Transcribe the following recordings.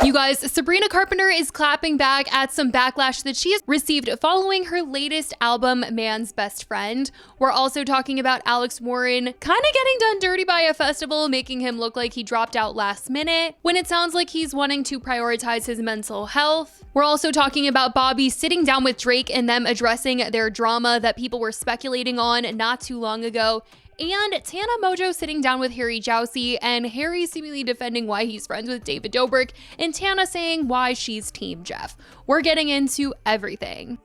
You guys, Sabrina Carpenter is clapping back at some backlash that she has received following her latest album, Man's Best Friend. We're also talking about Alex Warren kind of getting done dirty by a festival, making him look like he dropped out last minute, when it sounds like he's wanting to prioritize his mental health. We're also talking about Bobbi sitting down with Drake and them addressing their drama that people were speculating on not too long ago. And Tana Mongeau sitting down with Harry Jowsey, and Harry seemingly defending why he's friends with David Dobrik, and Tana saying why she's Team Jeff. We're getting into everything.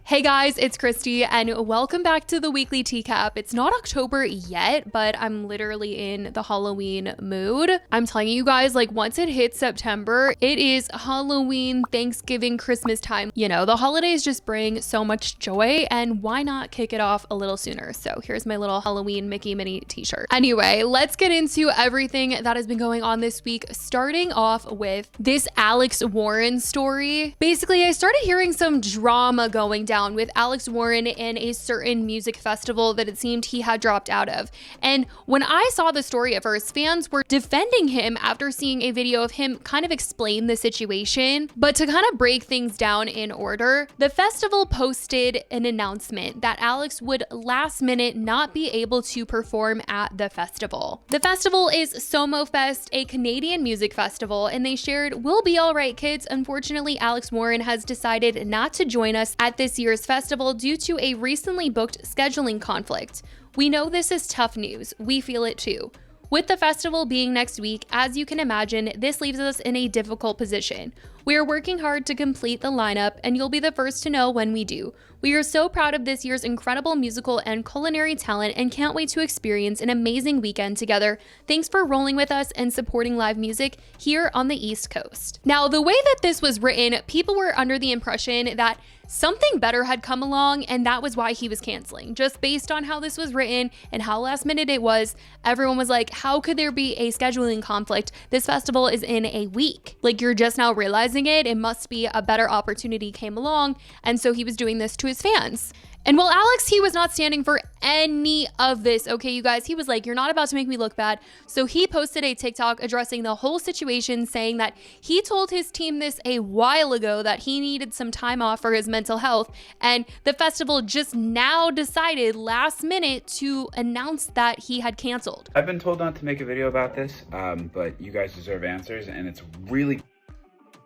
Hey guys, it's Christy and welcome back to the weekly TEACAP. It's not October yet, but I'm literally in the Halloween mood. I'm telling you guys, like once it hits September, it is Halloween, Thanksgiving, Christmas time. You know, the holidays just bring so much joy, and why not kick it off a little sooner? So here's my little Halloween Mickey Minnie t-shirt. Anyway, let's get into everything that has been going on this week, starting off with this Alex Warren story. Basically, I started hearing some drama going down with Alex Warren in a certain music festival that it seemed he had dropped out of. And when I saw the story at first, fans were defending him after seeing a video of him kind of explain the situation. But to kind of break things down in order, the festival posted an announcement that Alex would last minute not be able to perform at the festival. The festival is Sommo Fest, a Canadian music festival, and they shared, "We'll be all right, kids. Unfortunately, Alex Warren has decided not to join us at this year's festival due to a recently booked scheduling conflict. We know this is tough news. We feel it too. With the festival being next week, as you can imagine, this leaves us in a difficult position. We are working hard to complete the lineup, and you'll be the first to know when we do. We are so proud of this year's incredible musical and culinary talent and can't wait to experience an amazing weekend together. Thanks for rolling with us and supporting live music here on the East Coast." Now, the way that this was written, people were under the impression that something better had come along and that was why he was canceling. Just based on how this was written and how last minute it was, everyone was like, how could there be a scheduling conflict? This festival is in a week. Like, you're just now realizing it. It must be a better opportunity came along. And so he was doing this to his fans. And while Alex, he was not standing for any of this, okay, you guys, he was like, you're not about to make me look bad. So he posted a TikTok addressing the whole situation, saying that he told his team this a while ago, that he needed some time off for his mental health. And the festival just now decided last minute to announce that he had canceled. I've been told not to make a video about this, but you guys deserve answers, and it's really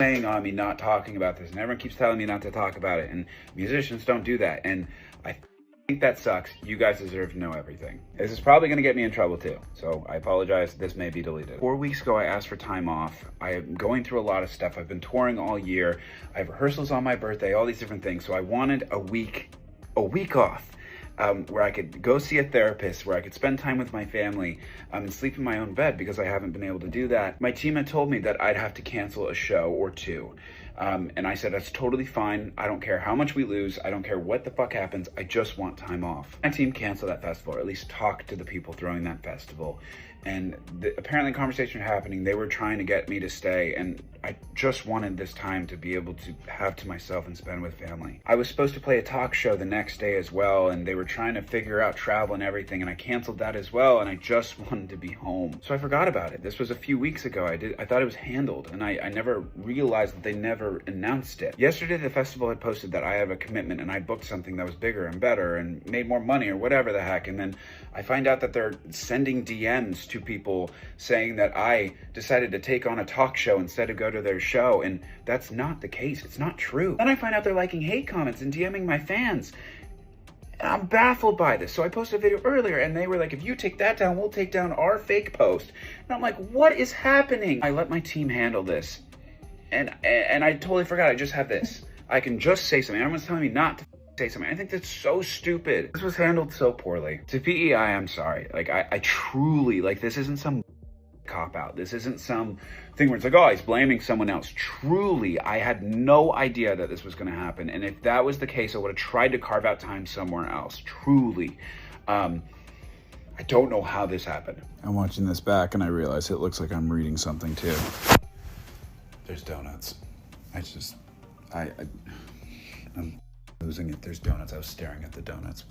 saying on me not talking about this, and everyone keeps telling me not to talk about it, and musicians don't do that, and I think that sucks. You guys deserve to know everything. This is probably going to get me in trouble too, so I apologize. This may be deleted. 4 weeks ago, I asked for time off. I am going through a lot of stuff. I've been touring all year. I have rehearsals on my birthday, all these different things, so I wanted a week off. Where I could go see a therapist, where I could spend time with my family, and sleep in my own bed, because I haven't been able to do that. My team had told me that I'd have to cancel a show or two. And I said, that's totally fine. I don't care how much we lose. I don't care what the fuck happens. I just want time off. My team canceled that festival, or at least talked to the people throwing that festival. And apparently conversation happening, they were trying to get me to stay, and I just wanted this time to be able to have to myself and spend with family. I was supposed to play a talk show the next day as well, and they were trying to figure out travel and everything, and I canceled that as well, and I just wanted to be home. So I forgot about it. This was a few weeks ago. I thought it was handled, and I never realized that they never announced it. Yesterday, the festival had posted that I have a commitment, and I booked something that was bigger and better and made more money or whatever the heck, and then I find out that they're sending DMs to people saying that I decided to take on a talk show instead of go to their show, and that's not the case. It's not true. Then I find out they're liking hate comments and DMing my fans. And I'm baffled by this. So I posted a video earlier, and they were like, if you take that down, we'll take down our fake post. And I'm like, what is happening? I let my team handle this, and I totally forgot. I just have this. I can just say something. Everyone's telling me not to say something. I think that's so stupid. This was handled so poorly. To PEI, I'm sorry. Like, I truly, like, this isn't some cop-out. This isn't some thing where it's like, oh, he's blaming someone else. Truly, I had no idea that this was going to happen. And if that was the case, I would have tried to carve out time somewhere else. Truly. I don't know how this happened. I'm watching this back and I realize it looks like I'm reading something too. There's donuts. I'm losing it. There's donuts. I was staring at the donuts.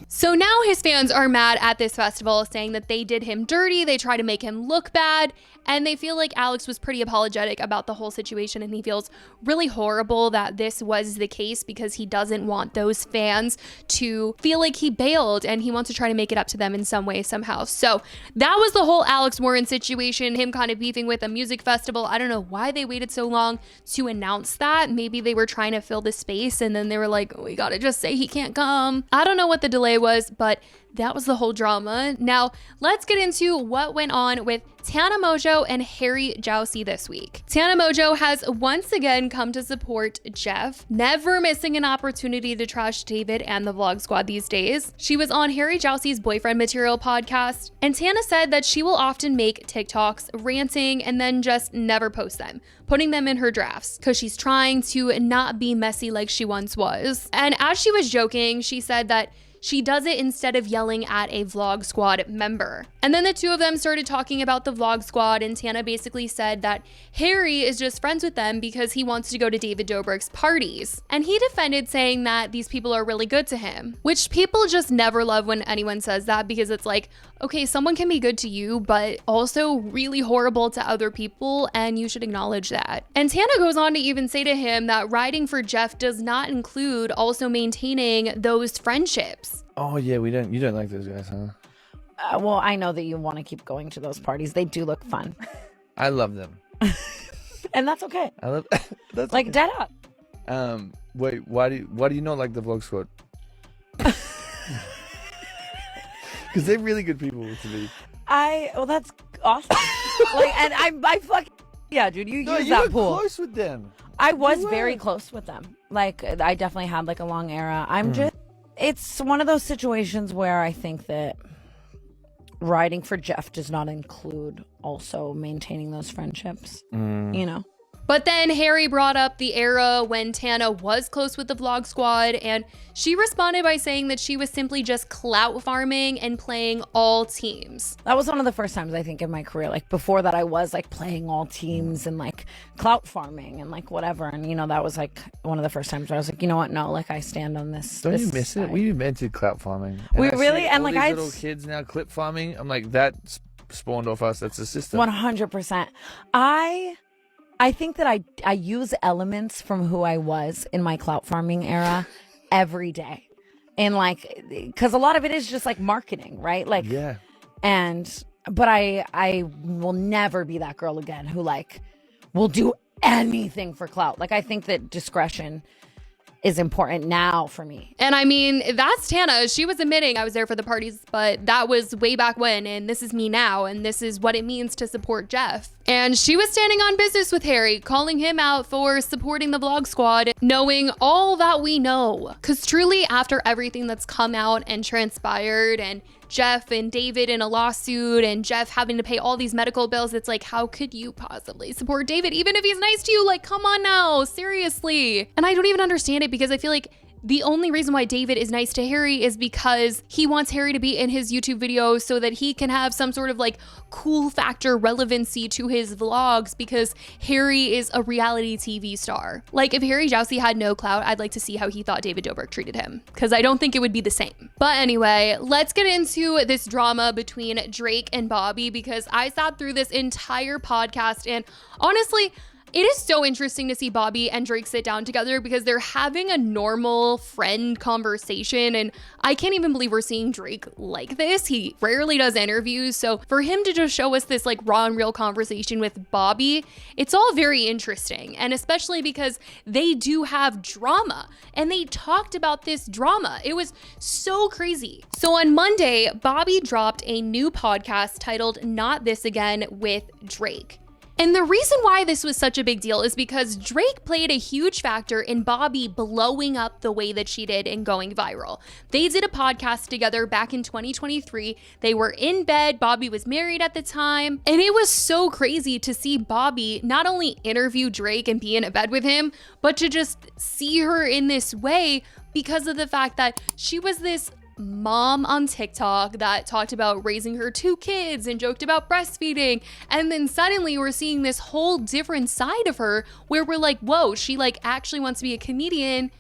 So now his fans are mad at this festival, saying that they did him dirty, they try to make him look bad, and they feel like Alex was pretty apologetic about the whole situation, and he feels really horrible that this was the case because he doesn't want those fans to feel like he bailed, and he wants to try to make it up to them in some way, somehow. So that was the whole Alex Warren situation, him kind of beefing with a music festival. I don't know why they waited so long to announce that. Maybe they were trying to fill the space, and then they were like, we gotta just say he can't come. I don't know what the delay was, but that was the whole drama. Now, let's get into what went on with Tana Mongeau and Harry Jowsey this week. Tana Mongeau has once again come to support Jeff, never missing an opportunity to trash David and the Vlog Squad these days. She was on Harry Jowsey's Boyfriend Material podcast, and Tana said that she will often make TikToks ranting and then just never post them, putting them in her drafts because she's trying to not be messy like she once was. And as she was joking, she said that she does it instead of yelling at a Vlog Squad member. And then the two of them started talking about the Vlog Squad, and Tana basically said that Harry is just friends with them because he wants to go to David Dobrik's parties. And he defended, saying that these people are really good to him, which people just never love when anyone says that, because it's like, okay, someone can be good to you, but also really horrible to other people, and you should acknowledge that. And Tana goes on to even say to him that riding for Jeff does not include also maintaining those friendships. Oh yeah, you don't like those guys, huh? Well, I know that you want to keep going to those parties. They do look fun. I love them. And that's okay. I love that's like dead up. Wait, why do you not like the Vlog Squad? Because they're really good people to me. Well, that's awesome. Like, and I fucking, yeah, dude, you use that pool. You were close with them. I was very close with them. Like, I definitely had like a long era. It's one of those situations where I think that riding for Jeff does not include also maintaining those friendships, you know? But then Harry brought up the era when Tana was close with the Vlog Squad, and she responded by saying that she was simply just clout farming and playing all teams. That was one of the first times I think in my career. Like before that, I was like playing all teams and like clout farming and like whatever. And you know, that was like one of the first times where I was like, you know what? No, like I stand on this. Don't this you miss side. it? We invented clout farming. We I really see and all like these I little kids now clip farming. I'm like, that spawned off us. That's the system. 100%. I think that I use elements from who I was in my clout farming era every day. And like, because a lot of it is just like marketing, right? Like, yeah. But I will never be that girl again who like will do anything for clout. Like, I think that discretion is important now for me. And I mean, that's Tana. She was admitting I was there for the parties, but that was way back when, and this is me now, and this is what it means to support Jeff. And she was standing on business with Harry, calling him out for supporting the Vlog Squad, knowing all that we know. Because truly, after everything that's come out and transpired, and Jeff and David in a lawsuit, and Jeff having to pay all these medical bills, it's like, how could you possibly support David even if he's nice to you? Like, come on now, seriously. And I don't even understand it, because I feel like the only reason why David is nice to Harry is because he wants Harry to be in his YouTube videos so that he can have some sort of like cool factor relevancy to his vlogs, because Harry is a reality TV star. Like, if Harry Jowsey had no clout, I'd like to see how he thought David Dobrik treated him, because I don't think it would be the same. But anyway, let's get into this drama between Drake and Bobbi, because I sat through this entire podcast, and honestly, it is so interesting to see Bobbi and Drake sit down together, because they're having a normal friend conversation, and I can't even believe we're seeing Drake like this. He rarely does interviews, so for him to just show us this like raw and real conversation with Bobbi, it's all very interesting, and especially because they do have drama, and they talked about this drama. It was so crazy. So on Monday, Bobbi dropped a new podcast titled Not This Again with Drake. And the reason why this was such a big deal is because Drake played a huge factor in Bobbi blowing up the way that she did and going viral. They did a podcast together back in 2023. They were in bed. Bobbi was married at the time. And it was so crazy to see Bobbi not only interview Drake and be in a bed with him, but to just see her in this way, because of the fact that she was this mom on TikTok that talked about raising her 2 kids and joked about breastfeeding, and then suddenly we're seeing this whole different side of her where we're like, whoa, she like actually wants to be a comedian,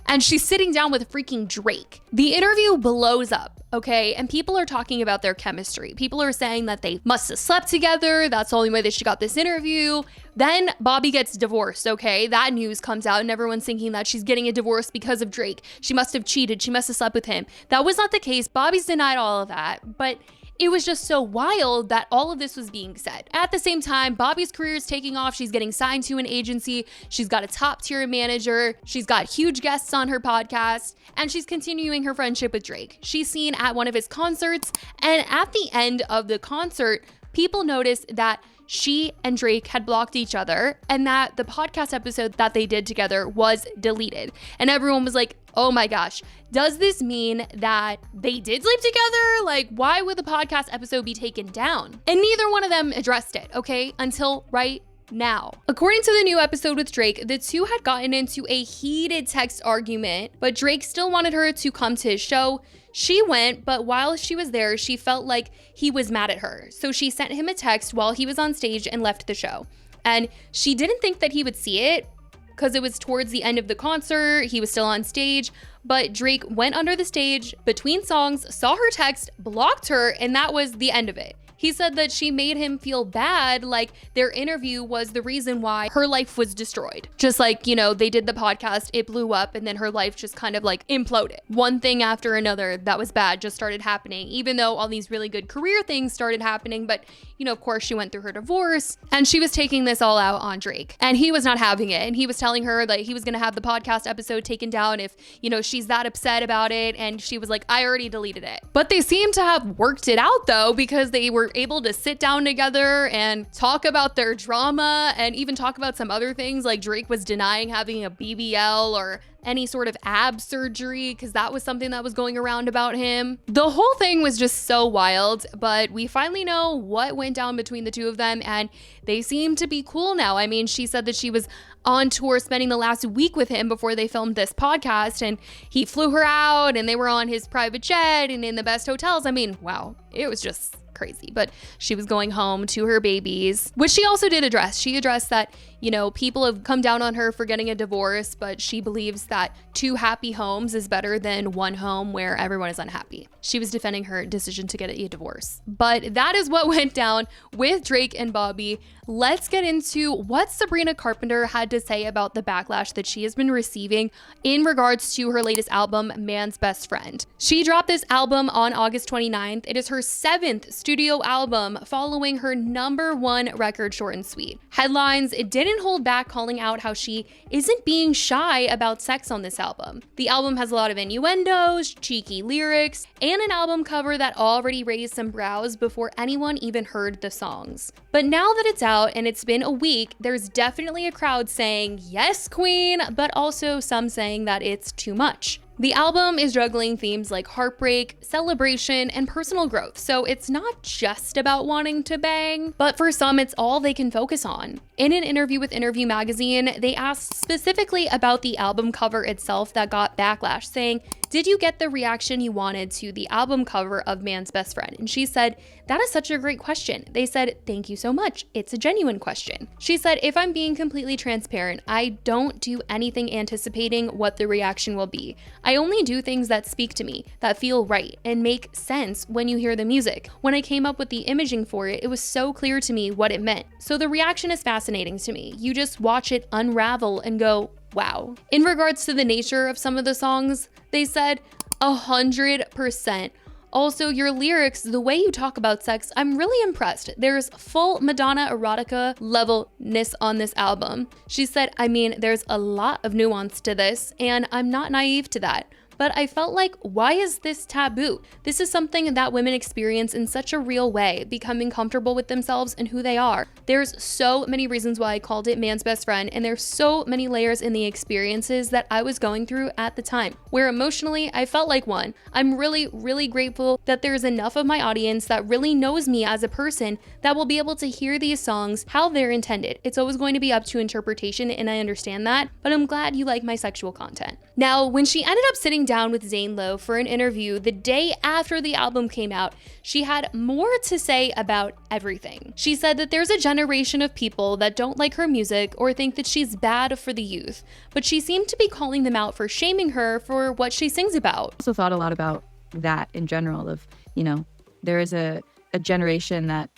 and she's sitting down with freaking Drake. The interview blows up. Okay, and people are talking about their chemistry. People are saying that they must have slept together. That's the only way that she got this interview. Then Bobbi gets divorced, okay? That news comes out and everyone's thinking that she's getting a divorce because of Drake. She must have cheated. She must have slept with him. That was not the case. Bobbi's denied all of that, but it was just so wild that all of this was being said. At the same time, Bobbi's career is taking off. She's getting signed to an agency. She's got a top tier manager. She's got huge guests on her podcast, and she's continuing her friendship with Drake. She's seen at one of his concerts, and at the end of the concert, people noticed that she and Drake had blocked each other and that the podcast episode that they did together was deleted. And everyone was like, oh my gosh, does this mean that they did sleep together? Like, why would the podcast episode be taken down? And neither one of them addressed it, okay? Until right now. According to the new episode with Drake, the two had gotten into a heated text argument, but Drake still wanted her to come to his show. She went, but while she was there, she felt like he was mad at her. So she sent him a text while he was on stage and left the show. And she didn't think that he would see it because it was towards the end of the concert. He was still on stage, but Drake went under the stage between songs, saw her text, blocked her, and that was the end of it. He said that she made him feel bad, like their interview was the reason why her life was destroyed. Just like, you know, they did the podcast, it blew up, and then her life just kind of like imploded. One thing after another that was bad just started happening, even though all these really good career things started happening. But, you know, of course, she went through her divorce, and she was taking this all out on Drake. And he was not having it. And he was telling her that he was going to have the podcast episode taken down if, you know, she's that upset about it. And she was like, I already deleted it. But they seem to have worked it out, though, because they were able to sit down together and talk about their drama and even talk about some other things, like Drake was denying having a BBL or any sort of ab surgery because that was something that was going around about him. The whole thing was just so wild, but we finally know what went down between the two of them, and they seem to be cool now. I mean, she said that she was on tour spending the last week with him before they filmed this podcast, and he flew her out and they were on his private jet and in the best hotels. I mean, wow, it was just crazy. But she was going home to her babies, which she also did address. She addressed that, you know, people have come down on her for getting a divorce, but she believes that 2 happy homes is better than 1 home where everyone is unhappy. She was defending her decision to get a divorce. But that is what went down with Drake and Bobbi. Let's get into what Sabrina Carpenter had to say about the backlash that she has been receiving in regards to her latest album, Man's Best Friend. She dropped this album on August 29th. It is her 7th studio album following her #1 record, Short and Sweet. Headlines didn't hold back calling out how she isn't being shy about sex on this album. The album has a lot of innuendos, cheeky lyrics, and an album cover that already raised some brows before anyone even heard the songs. But now that it's out and it's been a week, there's definitely a crowd saying, yes, queen, but also some saying that it's too much. The album is juggling themes like heartbreak, celebration, and personal growth, so it's not just about wanting to bang, but for some, it's all they can focus on. In an interview with Interview Magazine, they asked specifically about the album cover itself that got backlash, saying, did you get the reaction you wanted to the album cover of Man's Best Friend? And she said, that is such a great question. They said, thank you so much. It's a genuine question. She said, if I'm being completely transparent, I don't do anything anticipating what the reaction will be. I only do things that speak to me, that feel right, and make sense when you hear the music. When I came up with the imaging for it, it was so clear to me what it meant. So the reaction is fascinating to me. You just watch it unravel and go, wow. In regards to the nature of some of the songs, they said 100%. Also, your lyrics, the way you talk about sex, I'm really impressed. There's full Madonna erotica levelness on this album. She said, I mean, there's a lot of nuance to this, and I'm not naive to that. But I felt like, why is this taboo? This is something that women experience in such a real way, becoming comfortable with themselves and who they are. There's so many reasons why I called it Man's Best Friend, and there's so many layers in the experiences that I was going through at the time, where emotionally I felt like one. I'm really, really grateful that there's enough of my audience that really knows me as a person that will be able to hear these songs how they're intended. It's always going to be up to interpretation, and I understand that, but I'm glad you like my sexual content. Now, when she ended up sitting down down with Zane Lowe for an interview the day after the album came out, she had more to say about everything. She said that there's a generation of people that don't like her music or think that she's bad for the youth, but she seemed to be calling them out for shaming her for what she sings about. I also thought a lot about that in general of, you know, there is a generation that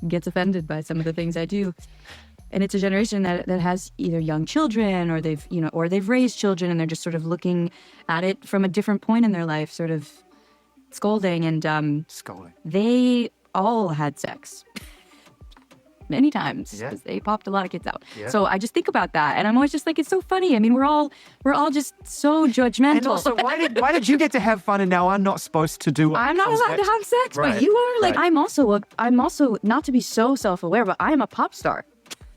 gets offended by some of the things I do. And it's a generation that has either young children or they've raised children, and they're just sort of looking at it from a different point in their life, sort of scolding. And they all had sex many times because they popped a lot of kids out. So I just think about that, and I'm always just like, it's so funny. I mean, we're all just so judgmental. And also, why did you get to have fun and now I'm not supposed to do? I'm not allowed to have sex, but you are. Like, I'm also not to be so self-aware, but I'm a pop star.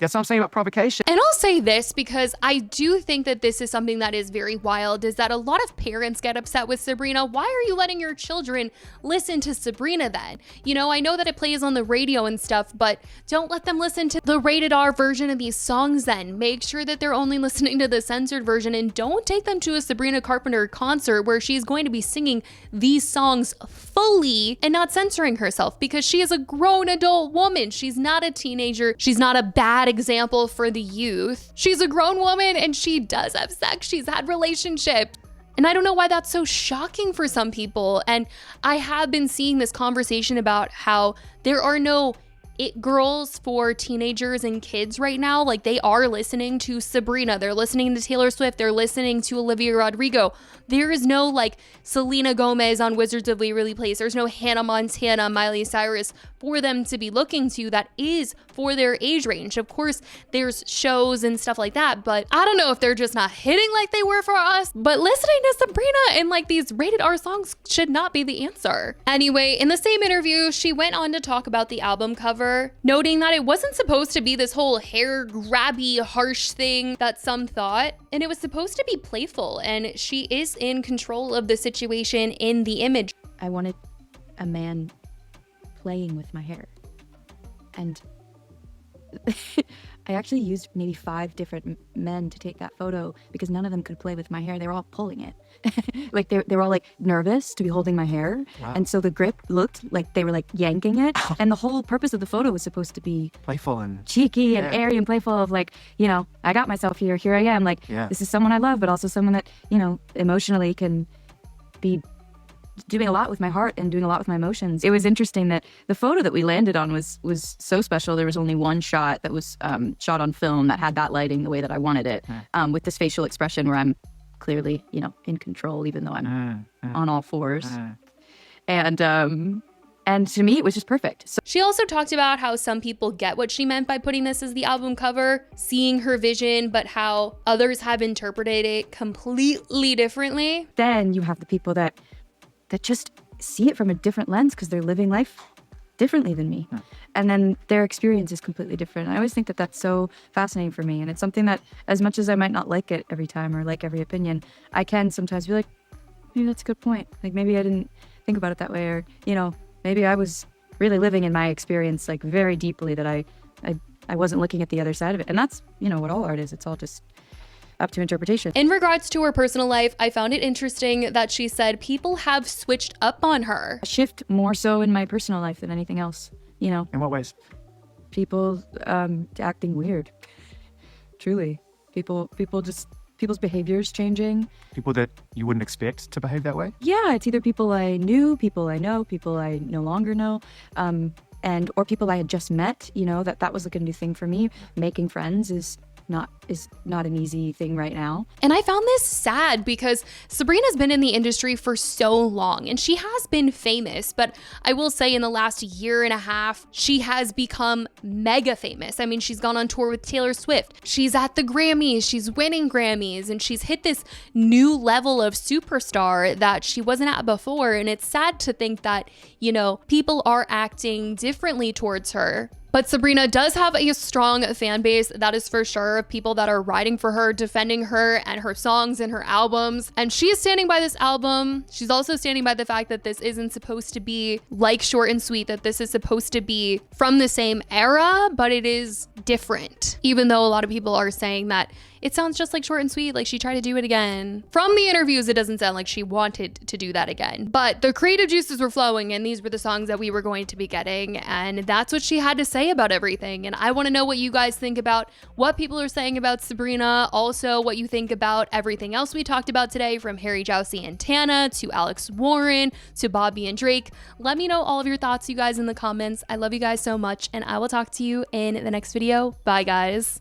That's what I'm saying about provocation. And I'll say this because I do think that this is something that is very wild, is that a lot of parents get upset with Sabrina. Why are you letting your children listen to Sabrina then? You know, I know that it plays on the radio and stuff, but don't let them listen to the rated R version of these songs then. Make sure that they're only listening to the censored version, and don't take them to a Sabrina Carpenter concert where she's going to be singing these songs fully and not censoring herself, because she is a grown adult woman. She's not a teenager. She's not a bad example for the youth. She's a grown woman and she does have sex. She's had relationships. And I don't know why that's so shocking for some people. And I have been seeing this conversation about how there are no it girls for teenagers and kids right now. Like, they are listening to Sabrina, they're listening to Taylor Swift, they're listening to Olivia Rodrigo. There is no like Selena Gomez on Wizards of Waverly Place. There's no Hannah Montana, Miley Cyrus for them to be looking to that is for their age range. Of course, there's shows and stuff like that, but I don't know if they're just not hitting like they were for us. But listening to Sabrina and like these rated R songs should not be the answer. Anyway, in the same interview, she went on to talk about the album cover, noting that it wasn't supposed to be this whole hair grabby, harsh thing that some thought, and it was supposed to be playful, and she is in control of the situation in the image. I wanted a man playing with my hair, and I actually used maybe 5 different men to take that photo because none of them could play with my hair. They were all pulling it. Like they were all like nervous to be holding my hair. Wow. And so the grip looked like they were like yanking it. And the whole purpose of the photo was supposed to be playful and cheeky and airy and playful of like, you know, I got myself here I am. Like, this is someone I love, but also someone that, you know, emotionally can be doing a lot with my heart and doing a lot with my emotions. It was interesting that the photo that we landed on was so special. There was only one shot that was shot on film that had that lighting the way that I wanted it, with this facial expression where I'm clearly, you know, in control, even though I'm on all fours. And to me, it was just perfect. So she also talked about how some people get what she meant by putting this as the album cover, seeing her vision, but how others have interpreted it completely differently. Then you have the people that just see it from a different lens because they're living life differently than me. And then their experience is completely different. I always think that that's so fascinating for me. And it's something that, as much as I might not like it every time or like every opinion, I can sometimes be like, maybe that's a good point. Like, maybe I didn't think about it that way. Or, you know, maybe I was really living in my experience like very deeply, that I wasn't looking at the other side of it. And that's, you know, what all art is. It's all just up to interpretation. In regards to her personal life, I found it interesting that she said people have switched up on her. A shift more so in my personal life than anything else, you know. In what ways? People acting weird. Truly. People's behaviors changing. People that you wouldn't expect to behave that way? Yeah, it's either people I knew, people I know, people I no longer know, or people I had just met, you know, that was like a new thing for me. Making friends is not an easy thing right now. And I found this sad because Sabrina's been in the industry for so long and she has been famous, but I will say in the last year and a half, she has become mega famous. I mean, she's gone on tour with Taylor Swift. She's at the Grammys, she's winning Grammys, and she's hit this new level of superstar that she wasn't at before. And it's sad to think that, you know, people are acting differently towards her. But Sabrina does have a strong fan base, that is for sure, of people that are riding for her, defending her and her songs and her albums. And she is standing by this album. She's also standing by the fact that this isn't supposed to be like Short and Sweet, that this is supposed to be from the same era, but it is different. Even though a lot of people are saying that it sounds just like short and sweet, like she tried to do it again. From the interviews, it doesn't sound like she wanted to do that again. But the creative juices were flowing, and these were the songs that we were going to be getting, and that's what she had to say about everything. And I want to know what you guys think about what people are saying about Sabrina, also what you think about everything else we talked about today, from Harry Jowsey and Tana to Alex Warren to Bobbi and Drake. Let me know all of your thoughts, you guys, in the comments. I love you guys so much, and I will talk to you in the next video. Bye, guys.